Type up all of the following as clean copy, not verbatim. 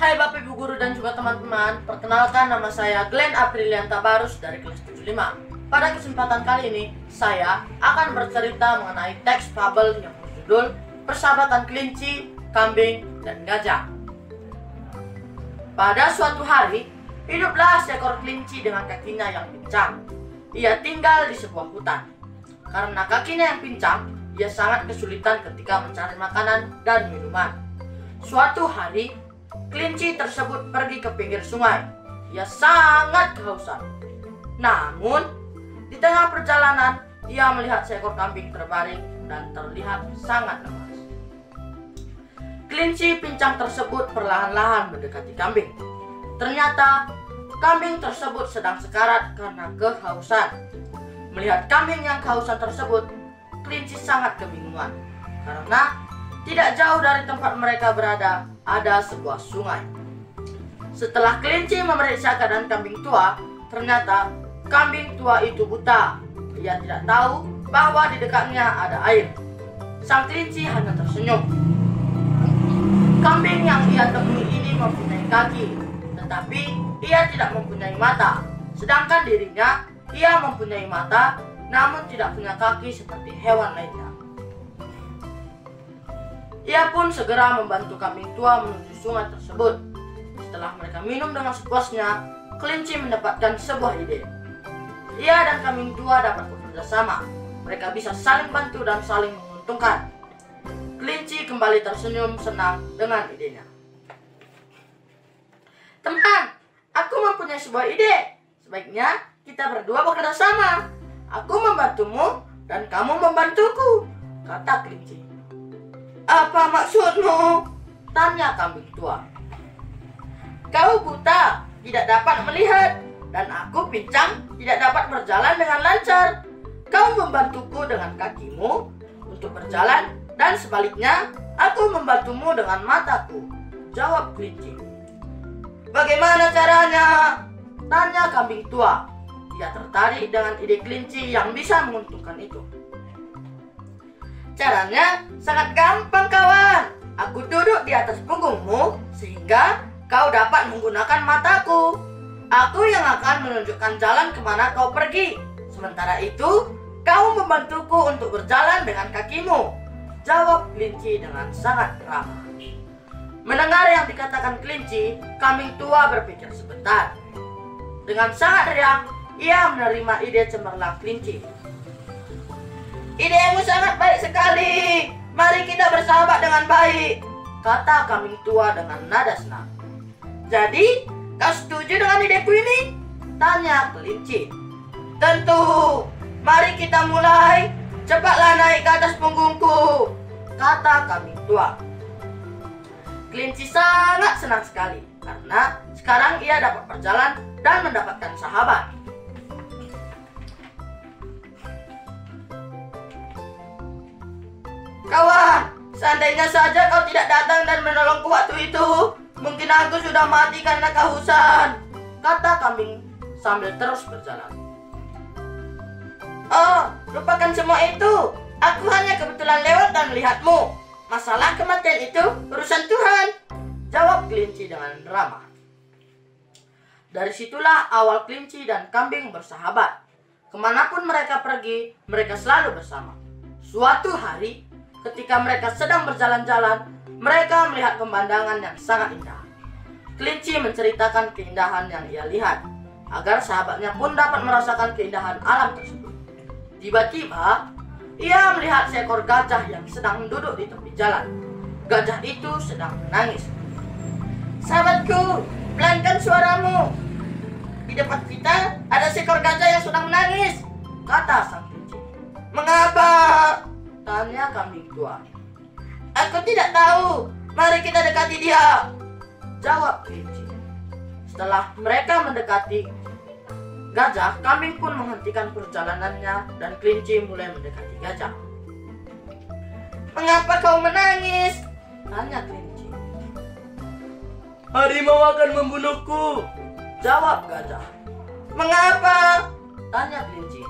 Hai Bapak Ibu Guru dan juga teman-teman, perkenalkan nama saya Glenn Aprilian Tabarus dari kelas 75. Pada kesempatan kali ini, saya akan bercerita mengenai teks fabel yang berjudul Persahabatan Kelinci, Kambing, dan Gajah. Pada suatu hari, hiduplah seekor kelinci dengan kakinya yang pincang. Ia tinggal di sebuah hutan. Karena kakinya yang pincang, ia sangat kesulitan ketika mencari makanan dan minuman. Suatu hari, kelinci tersebut pergi ke pinggir sungai. Ia sangat kehausan. Namun, di tengah perjalanan, ia melihat seekor kambing terbaring dan terlihat sangat lemas. Kelinci pincang tersebut perlahan-lahan mendekati kambing. Ternyata, kambing tersebut sedang sekarat karena kehausan. Melihat kambing yang kehausan tersebut, kelinci sangat kebingungan. Karena tidak jauh dari tempat mereka berada, ada sebuah sungai. Setelah kelinci memeriksa keadaan kambing tua, ternyata kambing tua itu buta. Ia tidak tahu bahwa di dekatnya ada air. Sang kelinci hanya tersenyum. Kambing yang ia temui ini mempunyai kaki, tetapi ia tidak mempunyai mata. Sedangkan dirinya, ia mempunyai mata, namun tidak punya kaki seperti hewan lainnya. Ia pun segera membantu kambing tua menuju sungai tersebut. Setelah mereka minum dengan sepuasnya, kelinci mendapatkan sebuah ide. Ia dan kambing tua dapat bekerja sama. Mereka bisa saling bantu dan saling menguntungkan. Kelinci kembali tersenyum senang dengan idenya. Teman, aku mempunyai sebuah ide. Sebaiknya kita berdua bekerja sama. Aku membantumu dan kamu membantuku, kata kelinci. Apa maksudmu? Tanya kambing tua. Kau buta, tidak dapat melihat, dan aku pincang, tidak dapat berjalan dengan lancar. Kau membantuku dengan kakimu untuk berjalan, dan sebaliknya, aku membantumu dengan mataku, jawab kelinci. Bagaimana caranya? Tanya kambing tua. Ia tertarik dengan ide kelinci yang bisa menguntungkan itu. Caranya sangat gampang kawan. Aku duduk di atas punggungmu sehingga kau dapat menggunakan mataku. Aku yang akan menunjukkan jalan kemana kau pergi. Sementara itu, kau membantuku untuk berjalan dengan kakimu, jawab kelinci dengan sangat ramah. Mendengar yang dikatakan kelinci, kambing tua berpikir sebentar. Dengan sangat riang, ia menerima ide cemerlang kelinci. Idemu sangat baik sekali. Mari kita bersahabat dengan baik, kata kambing tua dengan nada senang. Jadi, kau setuju dengan ideku ini? Tanya kelinci. Tentu. Mari kita mulai. Cepatlah naik ke atas punggungku, kata kambing tua. Kelinci sangat senang sekali karena sekarang ia dapat berjalan dan mendapatkan sahabat. Kawan, seandainya saja kau tidak datang dan menolongku waktu itu, mungkin aku sudah mati karena kehausan, kata kambing sambil terus berjalan. Oh, lupakan semua itu. Aku hanya kebetulan lewat dan melihatmu. Masalah kematian itu urusan Tuhan, jawab kelinci dengan ramah. Dari situlah awal kelinci dan kambing bersahabat. Kemanapun mereka pergi, mereka selalu bersama. Suatu hari, ketika mereka sedang berjalan-jalan, mereka melihat pemandangan yang sangat indah. Kelinci menceritakan keindahan yang ia lihat, agar sahabatnya pun dapat merasakan keindahan alam tersebut. Tiba-tiba, ia melihat seekor gajah yang sedang duduk di tepi jalan. Gajah itu sedang menangis. Sahabatku, pelankan suaramu. Di depan kita ada seekor gajah yang sedang menangis, kata sang kelinci. Mengapa? Tanya kambing tua. Aku tidak tahu. Mari kita dekati dia, jawab kelinci. Setelah mereka mendekati gajah, kambing pun menghentikan perjalanannya dan kelinci mulai mendekati gajah. Mengapa kau menangis? Tanya kelinci. Harimau akan membunuhku, jawab gajah. Mengapa? Tanya kelinci.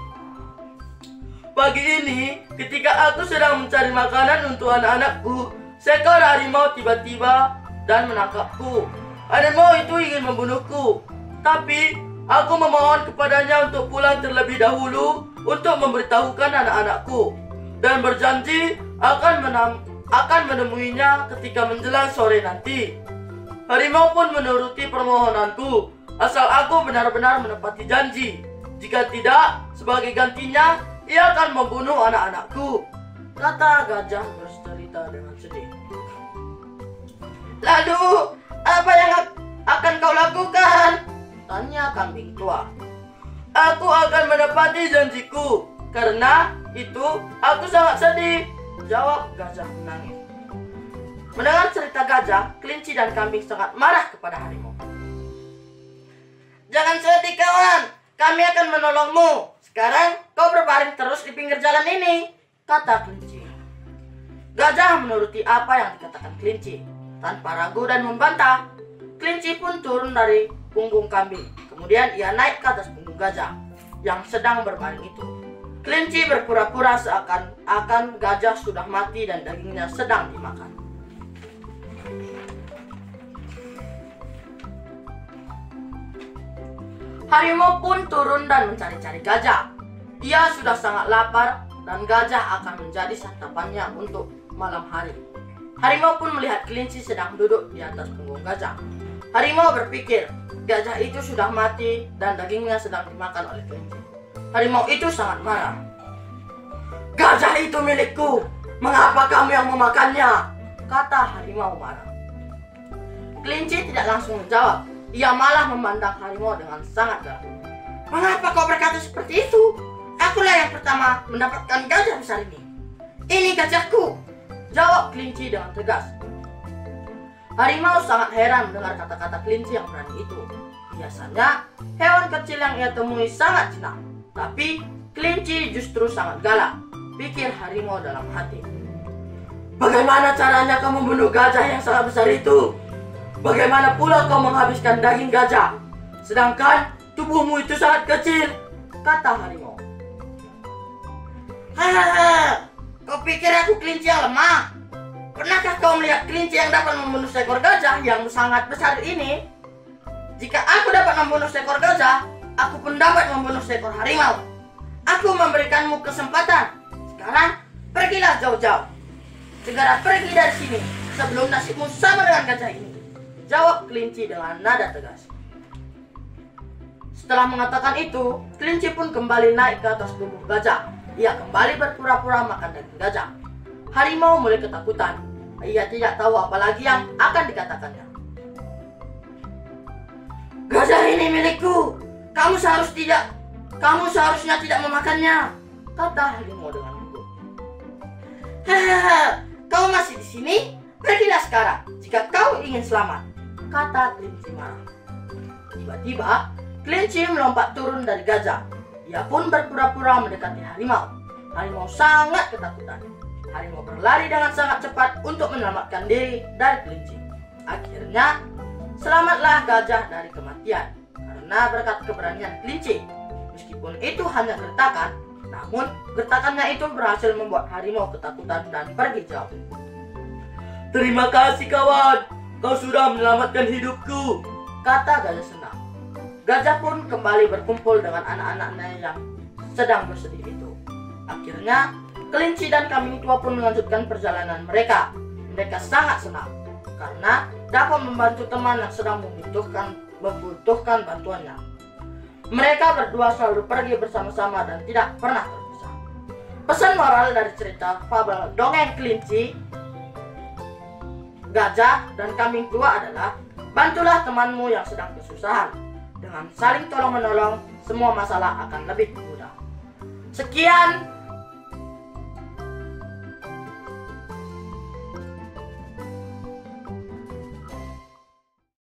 Pagi ini, ketika aku sedang mencari makanan untuk anak-anakku, seekor harimau tiba-tiba dan menangkapku. harimau itu ingin membunuhku. Tapi aku memohon kepadanya untuk pulang terlebih dahulu untuk memberitahukan anak-anakku, dan berjanji akan menemuinya ketika menjelang sore nanti. Harimau pun menuruti permohonanku, asal aku benar-benar menepati janji. Jika tidak, sebagai gantinya, ia akan membunuh anak-anakku, kata gajah bercerita dengan sedih. Lalu, apa yang akan kau lakukan? Tanya kambing tua. Aku akan menepati janjiku, karena itu aku sangat sedih, jawab gajah menangis. Mendengar cerita gajah, kelinci dan kambing sangat marah kepada harimau. Jangan sedih kawan, kami akan menolongmu. Sekarang kau berbaring terus di pinggir jalan ini, kata kelinci. Gajah menuruti apa yang dikatakan kelinci. Tanpa ragu dan membantah, kelinci pun turun dari punggung kambing. Kemudian ia naik ke atas punggung gajah yang sedang berbaring itu. Kelinci berpura-pura seakan-akan gajah sudah mati dan dagingnya sedang dimakan. Harimau pun turun dan mencari-cari gajah. Ia sudah sangat lapar dan gajah akan menjadi santapannya untuk malam hari. Harimau pun melihat kelinci sedang duduk di atas punggung gajah. Harimau berpikir gajah itu sudah mati dan dagingnya sedang dimakan oleh kelinci. Harimau itu sangat marah. Gajah itu milikku, mengapa kamu yang memakannya? Kata harimau marah. Kelinci tidak langsung menjawab. Ia malah memandang harimau dengan sangat galak. Mengapa kau berkata seperti itu? Akulah yang pertama mendapatkan gajah besar ini. Ini gajahku, jawab kelinci dengan tegas. Harimau sangat heran mendengar kata-kata kelinci yang berani itu. Biasanya hewan kecil yang ia temui sangat jinak, tapi kelinci justru sangat galak, pikir harimau dalam hati. Bagaimana caranya kau membunuh gajah yang sangat besar itu? Bagaimana pula kau menghabiskan daging gajah, sedangkan tubuhmu itu sangat kecil, kata harimau. Hahaha, kau pikir aku kelinci yang lemah? Pernahkah kau melihat kelinci yang dapat membunuh seekor gajah yang sangat besar ini? Jika aku dapat membunuh seekor gajah, aku pun dapat membunuh seekor harimau. Aku memberikanmu kesempatan. Sekarang, pergilah jauh-jauh. Segera pergi dari sini, sebelum nasibmu sama dengan gajah ini, jawab kelinci dengan nada tegas. Setelah mengatakan itu, kelinci pun kembali naik ke atas tubuh gajah. Ia kembali berpura-pura makan daging gajah. Harimau mulai ketakutan. Ia tidak tahu apa lagi yang akan dikatakannya. Gajah ini milikku. Kamu seharusnya tidak memakannya, kata harimau dengan gugup. Hahaha, kau masih di sini? Pergilah sekarang jika kau ingin selamat, kata kelinci marah. Tiba-tiba, kelinci melompat turun dari gajah. Ia pun berpura-pura mendekati harimau. Harimau sangat ketakutan. Harimau berlari dengan sangat cepat untuk menyelamatkan diri dari kelinci. Akhirnya, selamatlah gajah dari kematian karena berkat keberanian kelinci. Meskipun itu hanya gertakan, namun gertakannya itu berhasil membuat harimau ketakutan dan pergi jauh. Terima kasih kawan, kau sudah menyelamatkan hidupku, kata gajah senang. Gajah pun kembali berkumpul dengan anak-anaknya yang sedang bersedih itu. Akhirnya, kelinci dan kambing tua pun melanjutkan perjalanan mereka. Mereka sangat senang karena dapat membantu teman yang sedang membutuhkan bantuannya. Mereka berdua selalu pergi bersama-sama dan tidak pernah terpisah. Pesan moral dari cerita fabel dongeng kelinci, gajah, dan kambing tua adalah bantulah temanmu yang sedang kesusahan. Dengan saling tolong-menolong, semua masalah akan lebih mudah. Sekian